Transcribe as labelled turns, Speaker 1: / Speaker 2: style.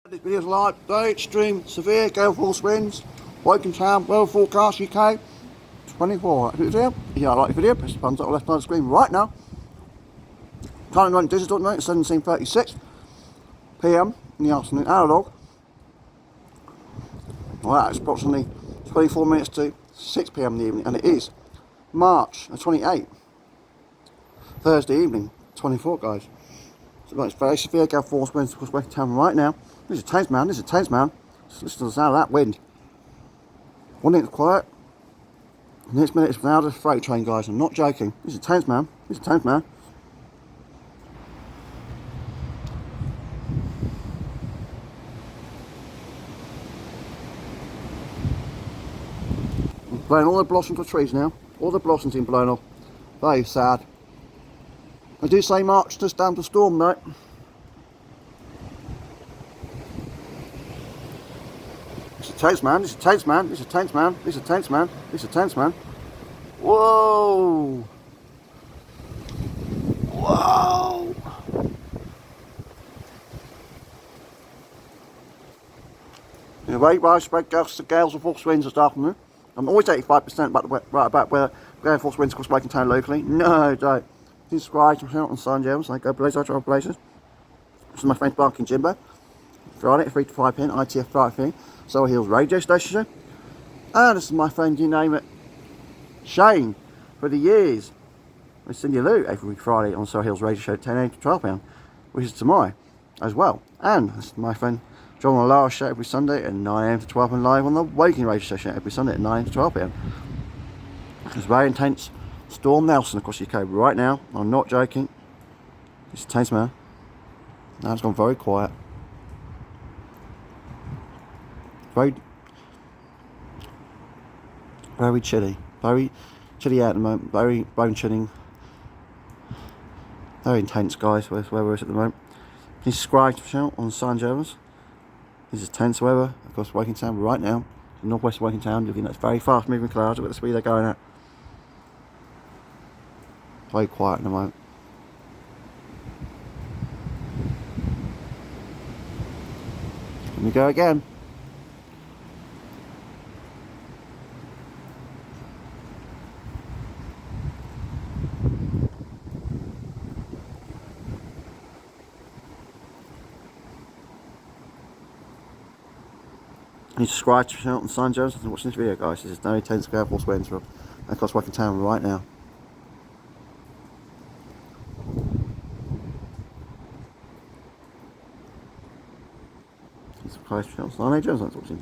Speaker 1: This video is live today. Extreme severe gale force winds. Woking Town weather forecast UK 24. Like the video? Yeah, I like the video. Press the thumbs up on the left side of the screen right now. Currently running digital at the moment, 17:36 PM in the afternoon. Analog. Well, it's approximately 24 minutes to 6 PM in the evening, and it is March 28th, Thursday evening, 24, guys. So it's very severe gale force winds across Woking Town right now. This is tense, man. This is tense, man. Just listen to the sound of that wind. 1 minute quiet. The next minute is now the freight train, guys. I'm not joking. This is tense, man. This is tense, man. I'm blowing all the blossoms off trees now. All the blossoms being blown off. Very sad. I do say March just down to storm, though. This is tense, man. This is tense, man. This is tense, man. This is tense, man. This is tense, man. Whoa! Whoa! In a very widespread gales and force winds this afternoon. I'm always 85% about where gale force winds across Woking Town locally. No, don't. Subscribe to my channel on Sun Gems. I go places, I travel places. This is my friend Barking Jimbo. Friday at 3 to 5 PM, ITF 5 Solar Hills radio station. And this is my friend, you name it, Shane, for the years. We send you loot every Friday on Solar Hills radio show at 10 AM to 12 PM, which is tomorrow as well. And this is my friend John on Lara show every Sunday at 9 AM to 12 PM live on the Woking radio station every Sunday at 9 AM to 12 PM. It's very intense. Storm Nelson across the UK right now. I'm not joking. It's intense, man. Now it's gone very quiet. Very chilly. Very chilly out at the moment. Very bone chilling. Very intense, guys, where we're at the moment. Please subscribe to the channel on Sun Gems. This is tense weather across Woking Town right now. Northwest Woking Town, looking at very fast moving clouds. Look at the speed they're going at. Very quiet in the moment. Here we go again. You subscribe to the channel on Sun Gems and watching this video, guys. This is no intense gale force winds across Woking Town right now. Subscribe to the channel on Sun Gems and watching.